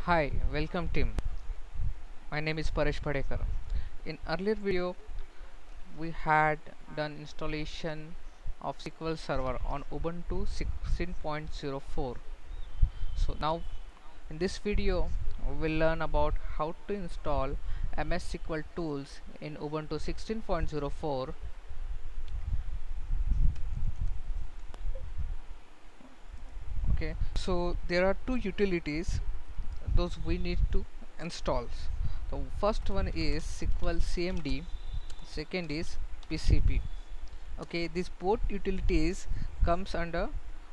Hi, welcome team. My name is Paresh Padekar. In earlier video, we had done installation of SQL Server on Ubuntu 16.04. So now in this video, we'll learn about how to install MS SQL tools in Ubuntu 16.04. Okay, so there are two utilities those we need to install. The first one is SQLcmd, second is PCP. Okay, these both utilities comes under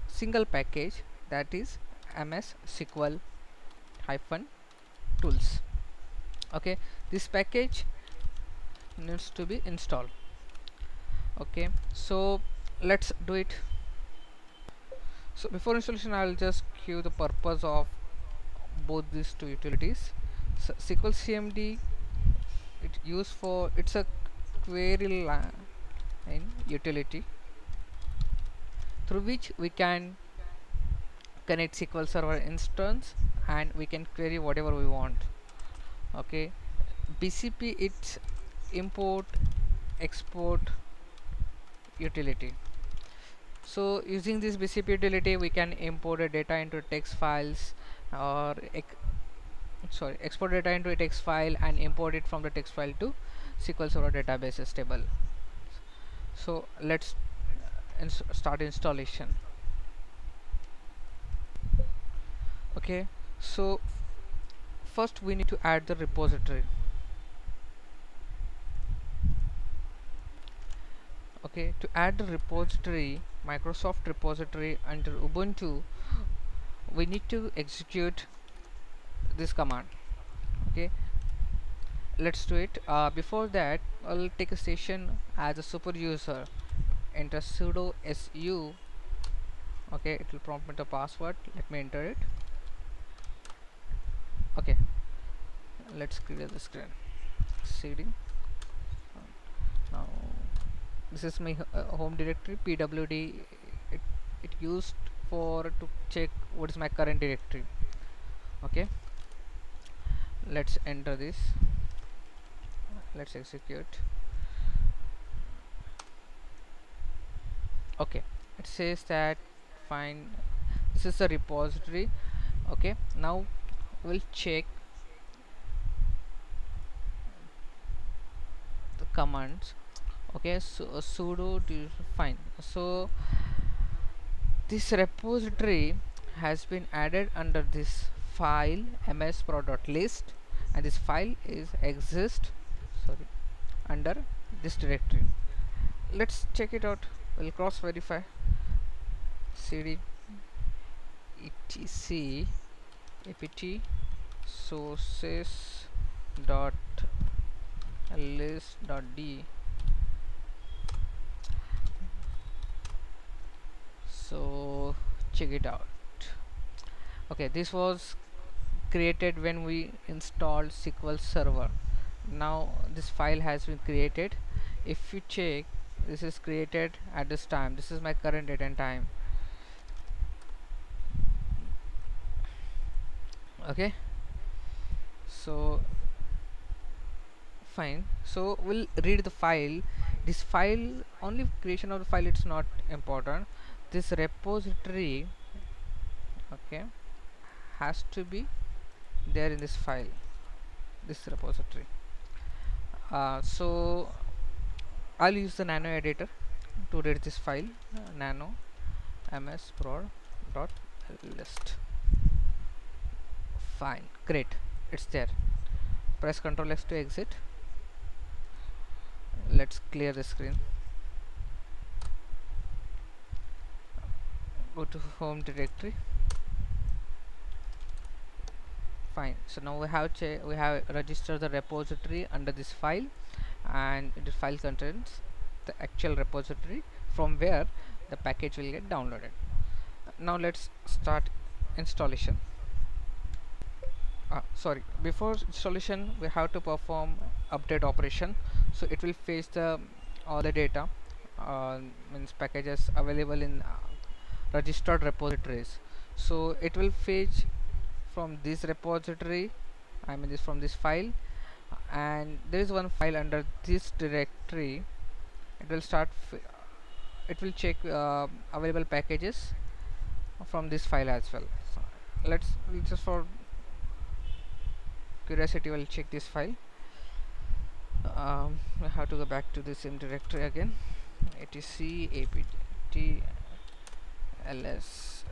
single package, that is MS SQL hyphen tools. Okay, this package needs to be installed. Okay, so let's do it. So before installation, I will just give the purpose of both these two utilities. So SQLcmd, it's a query line utility through which we can connect SQL Server instance and we can query whatever we want. Okay, BCP, it's import export utility. So using this BCP utility, we can import a data into text files, or export data into a text file and import it from the text file to SQL Server databases table. So let's start installation. Okay, so first we need to add the repository. Okay, to add the repository, Microsoft repository under Ubuntu, we need to execute this command. Okay, let's do it. Before that, I'll take a session as a super user, enter sudo su. Okay, it will prompt me the password. Let me enter it. Okay, let's clear the screen. cd Now this is my home directory, pwd. It used for to check what is my current directory. Okay, let's enter this. Let's execute. Okay, it says that fine, this is the repository. Okay, now we'll check the commands. Okay, so sudo to fine. So this repository has been added under this file mspro.list, and this file is exist, sorry, under this directory. Let's check it out. We'll cross verify. cd etc apt sources dot list dot d. So check it out. Okay, this was created when we installed SQL Server. Now this file has been created. If you check, this is created at this time. This is my current date and time. Okay, so fine. So we'll read the file. This file, only creation of the file, it's not important. This repository, okay, has to be there in this file, this repository. So I'll use the nano editor to read this file. Nano msprod dot list. Fine, great, it's there. Press Ctrl X to exit. Let's clear the screen. Go to home directory. Fine, so now we have registered the repository under this file, and the file contains the actual repository from where the package will get downloaded. Now let's start installation. Sorry, before installation we have to perform update operation. So it will fetch the all the data, means packages available in registered repositories. So it will fetch from this repository, I mean this from this file, and there is one file under this directory. It will it will check available packages from this file as well. So let's just for curiosity we'll check this file. I have to go back to the same directory again, etc apt ls.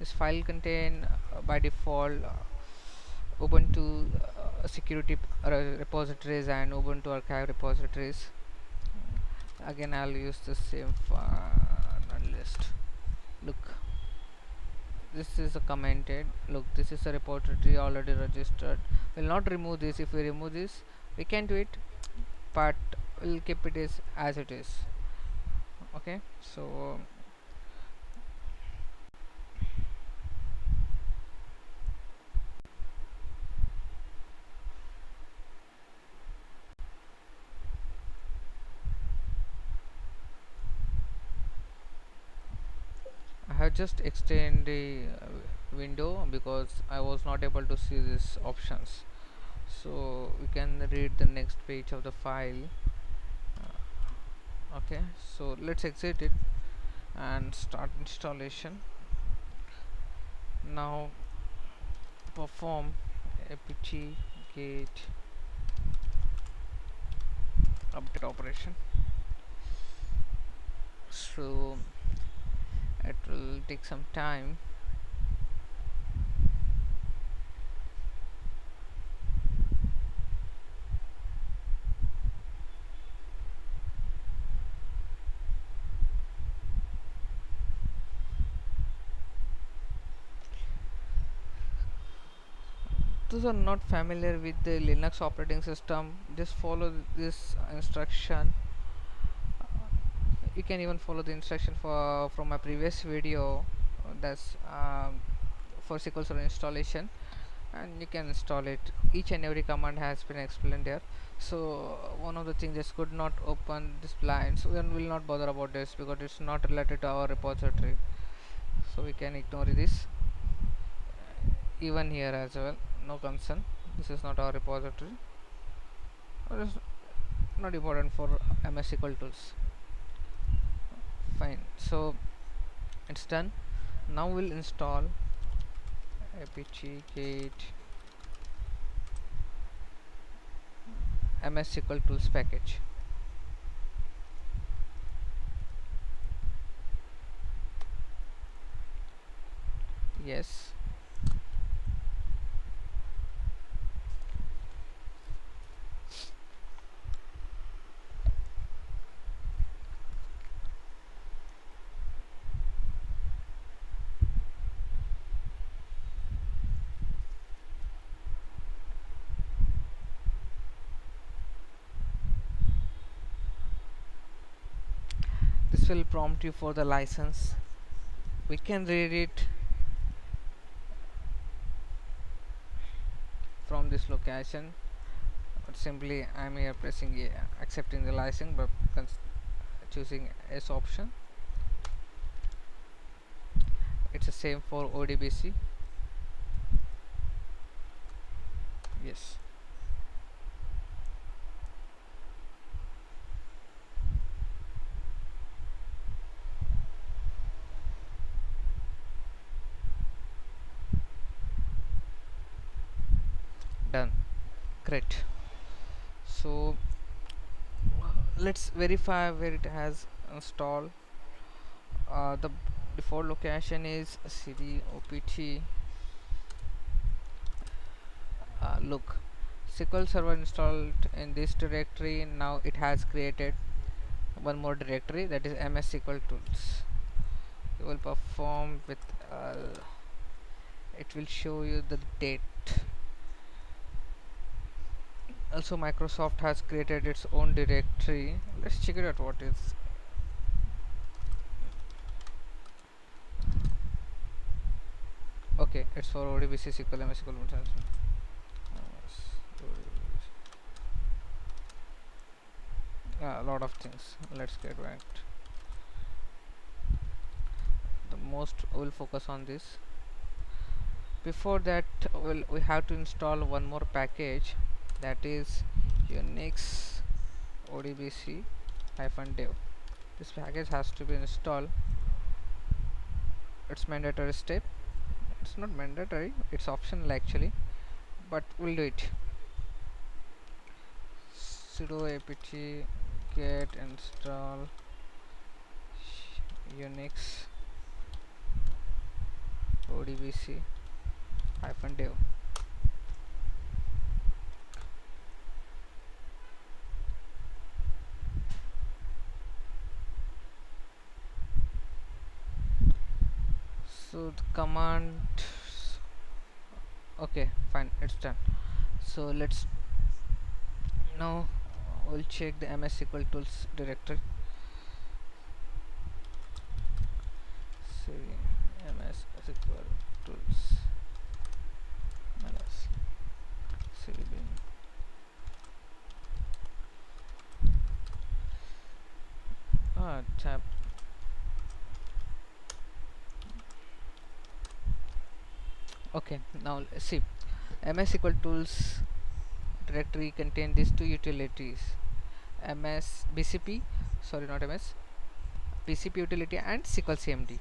This file contain by default Ubuntu security repositories and Ubuntu archive repositories. Again I'll use the same list. Look, this is a commented. Look, this is a repository already registered. We'll not remove this. If we remove this, we can do it, but we'll keep it as it is. Okay, so I have just extend the window because I was not able to see these options. So we can read the next page of the file. Okay, so let's exit it and start installation. Now perform apt get update operation. So it will take some time. Those are not familiar with the Linux operating system, just follow this instruction. You can even follow the instruction from my previous video, that's for SQL Server installation, and you can install it. Each and every command has been explained there. So one of the things is could not open this blind, so we will not bother about this because it's not related to our repository, so we can ignore this. Even here as well, no concern, this is not our repository, or it's not important for MS SQL tools. Fine, so it's done. Now we'll install apt-get MS SQL tools package. Yes, this will prompt you for the license. We can read it from this location, but simply I'm here pressing accepting the license, but choosing S option. It's the same for ODBC. Yes, done. Great. So let's verify where it has installed. The default location is cd opt. Look, SQL Server installed in this directory. Now it has created one more directory, that is MS SQL tools. You will perform with it will show you the date. Also Microsoft has created its own directory. Let's check it out what is. Okay, it's for ODBC SQL MS SQL. A lot of things. Let's get back. The most will focus on this. Before that, we have to install one more package, that is Unix odbc -dev. This package has to be installed. It's mandatory step. It's not mandatory, it's optional actually, but we'll do it. Sudo apt get install Unix odbc -dev. So the command, okay, fine, it's done. So let's now we'll check the ms SQL tools directory. See, ms SQL tools ls cbin. Tab. Okay, now see, ms SQL tools directory contain these two utilities, ms bcp, sorry, not ms bcp utility and SQLcmd.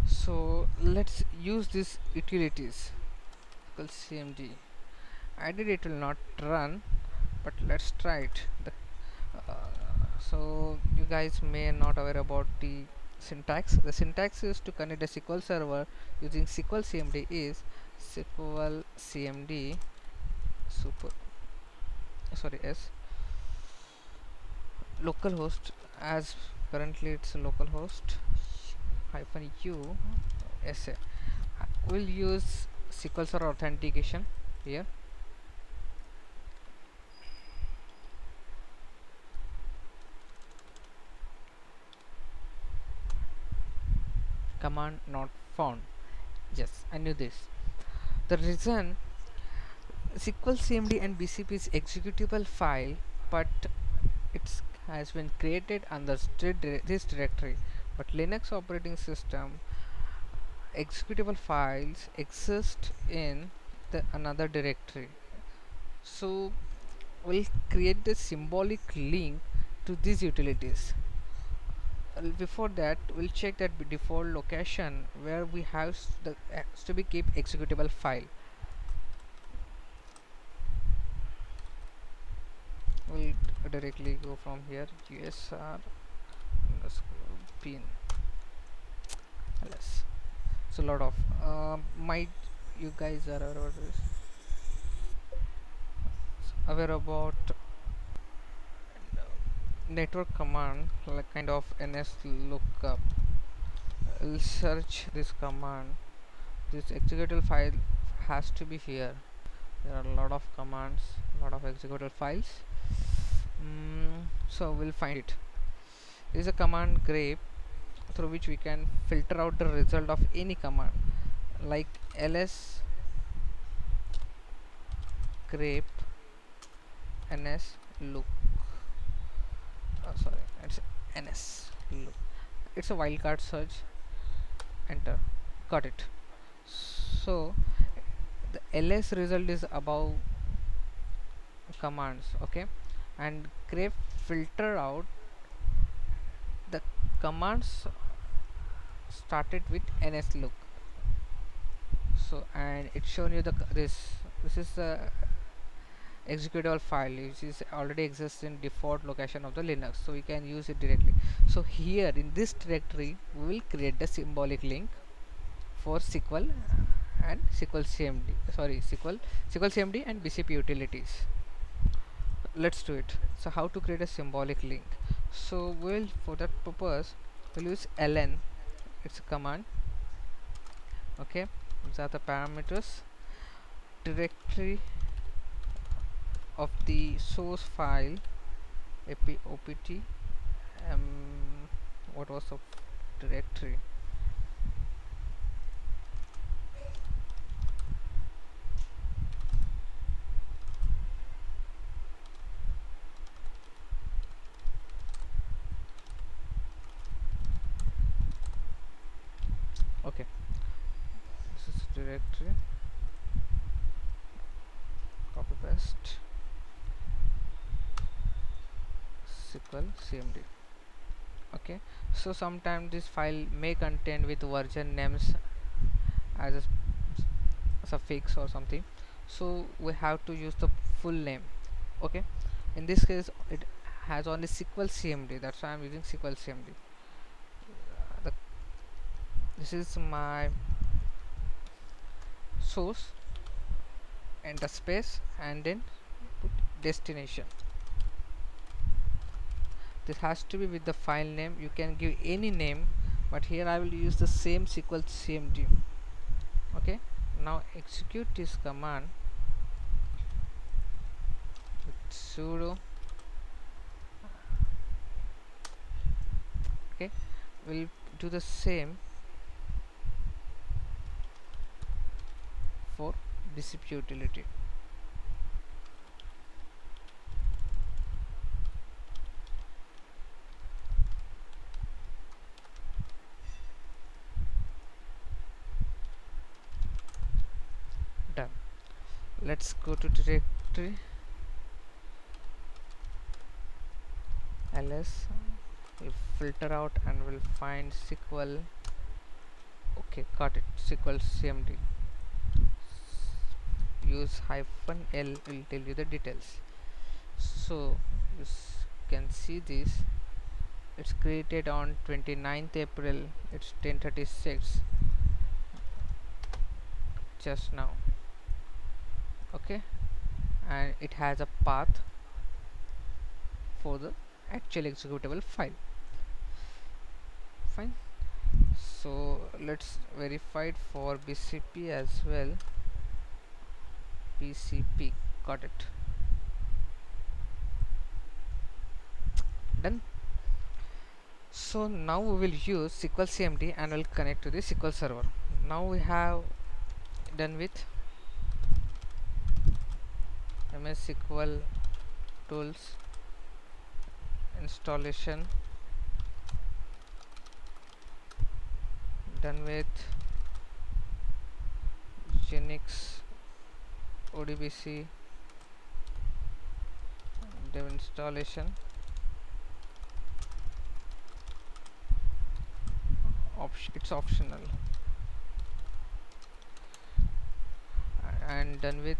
So let's use these utilities. SQLcmd, ideally it will not run, but let's try it. So you guys may not aware about the syntax. The syntax is to connect a SQL server using SQLcmd is SQLcmd super, sorry, s localhost, as currently it's a localhost -u sa. We'll use SQL Server authentication here. Command not found. Yes, I knew this. The reason, SQLcmd and bcp is executable file, but it has been created under this directory, but Linux operating system executable files exist in the another directory. So we'll create the symbolic link to these utilities. Before that, we'll check that default location where we have the has to be keep executable file. We'll directly go from here, usr bin ls. So lot of might you guys are aware of this, aware about network command, like kind of ns lookup. I'll search this command. This executable file has to be here. There are a lot of commands, lot of executable files. So we'll find it. There is a command grep through which we can filter out the result of any command, like ls grep ns look. Sorry, it's ns look. It's a wildcard search. Enter. Got it. So the ls result is above commands, okay, and grep filter out the commands started with ns look. So and it's shown you the this is the executable file which is already exists in default location of the Linux, so we can use it directly. So here in this directory we will create the symbolic link for SQL and SQLcmd, sorry, SQLcmd and bcp utilities. Let's do it. So how to create a symbolic link? So we'll, for that purpose, we'll use ln. It's a command, okay. These are the parameters. Directory of the source file opt what was the directory, this directory, copy paste SQLcmd. Okay, so sometimes this file may contain with version names as a suffix or something, so we have to use the full name. Okay, in this case it has only SQLcmd, that's why I'm using SQLcmd. This is my source, enter space and then put destination. This has to be with the file name. You can give any name, but here I will use the same SQLcmd. Okay, now execute this command with sudo. Okay, we'll do the same for bcp utility. Done. Let's go to directory ls. We'll filter out and we'll find SQL. Okay, got it. SQLcmd. Use -l will tell you the details. So you can see this. It's created on 29th April. It's 10:36 just now. Okay, and it has a path for the actual executable file. Fine. So let's verify it for bcp as well. bcp, got it. Done. So now we will use SQLcmd and we'll connect to the SQL Server. Now we have done with MS SQL tools installation, done with Unix ODBC dev installation, it's optional, and done with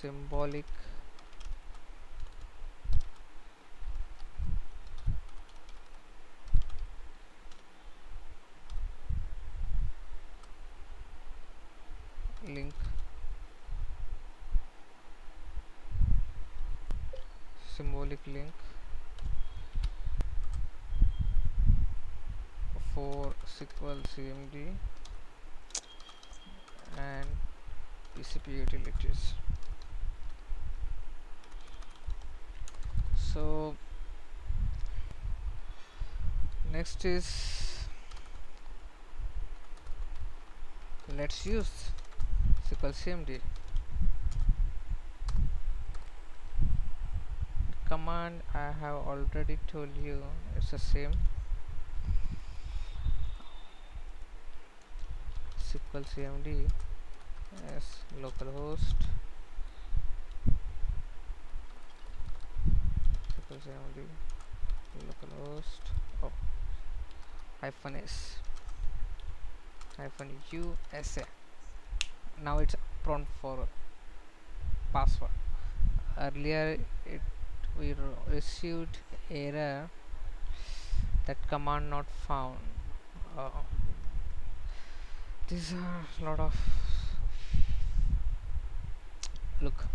symbolic link, symbolic link for SQLcmd and bcp utilities. So next is, let's use SQLcmd. Command I have already told you, it's the same. SQLcmd as localhost, SQLcmd localhost, oh, -s -usa. Now it's prompt for password. Earlier we received error that command not found. These are a lot of, look,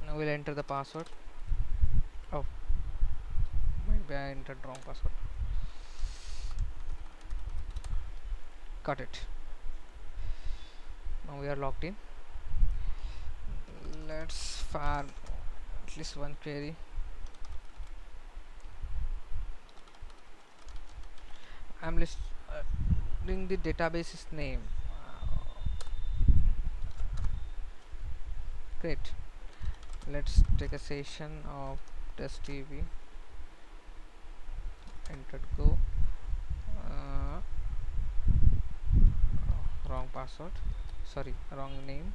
now we'll enter the password. Oh, maybe I entered wrong password. Got it. Now we are logged in. Let's fire at least one query. I'm listing the database's name. Great. Let's take a session of test TV. Entered go. password, sorry, wrong name,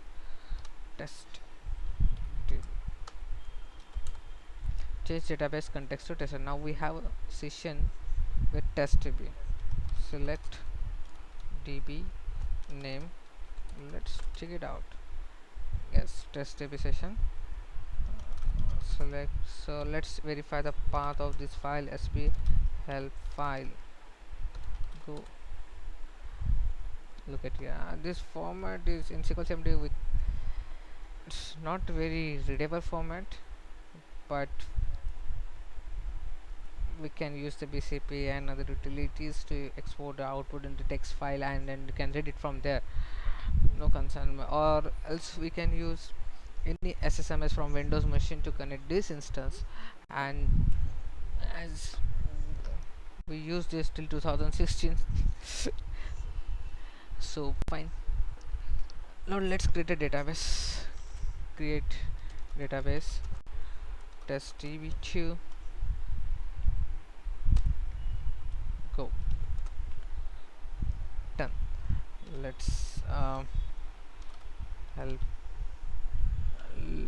test table, change database context to tester. Now we have a session with test db. Select db name, let's check it out. Yes, test db session. Select, so let's verify the path of this file, sp help file. Go, look at, yeah, this format is in SQLcmd with, it's not very readable format, but we can use the bcp and other utilities to export the output into text file, and then you can read it from there, no concern. Or else we can use any ssms from windows machine to connect this instance, and as we use this till 2016. So fine, now let's create a database. Create database, test db2, go, done. Let's help,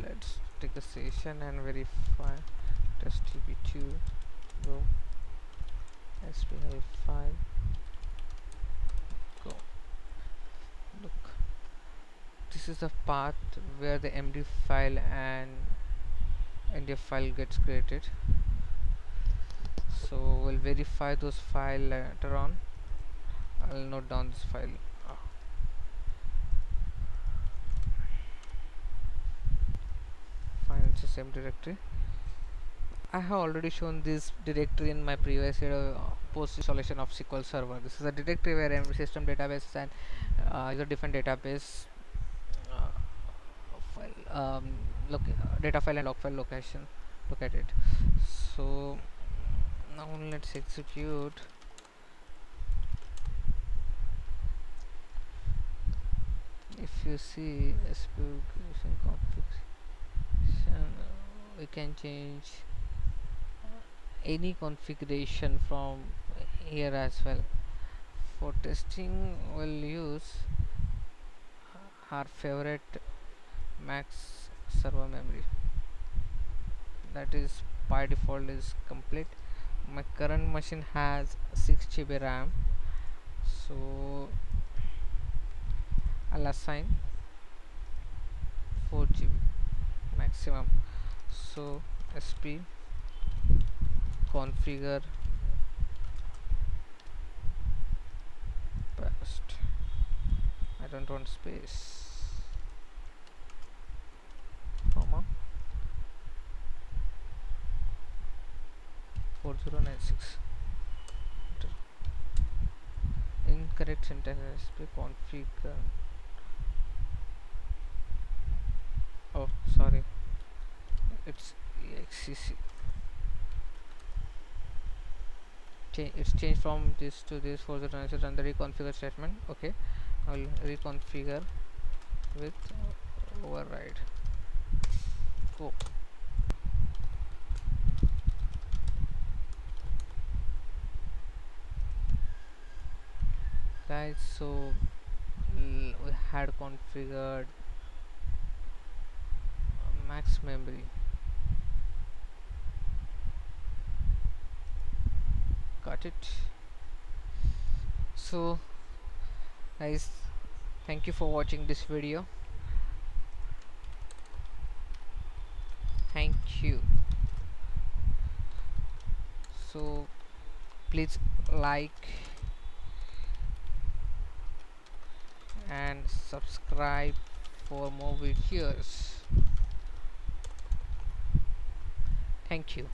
let's take a session and verify, test db2, go, sp help file, go. Look, this is the path where the md file and ndf file gets created. So we'll verify those file later on. I'll note down this file. Find the same directory. I have already shown this directory in my previous post installation of SQL Server. This is a directory where every system database and is a different database uh, file, data file and log file location. Look at it. So now let's execute. If you see SQL configuration, we can change any configuration from here as well. For testing, we'll use our favorite max server memory, that is by default is complete. My current machine has 6 GB RAM, so I'll assign 4 GB maximum. So sp configure paste, I don't want space, comma 4096, incorrect syntax, sp configure, oh sorry, it's exec, it's changed from this to this. For the transfer and the reconfigure statement. Okay, I'll reconfigure with override, go. Guys, so we had configured max memory, got it. So guys, thank you for watching this video. Thank you. So please like and subscribe for more videos. Thank you.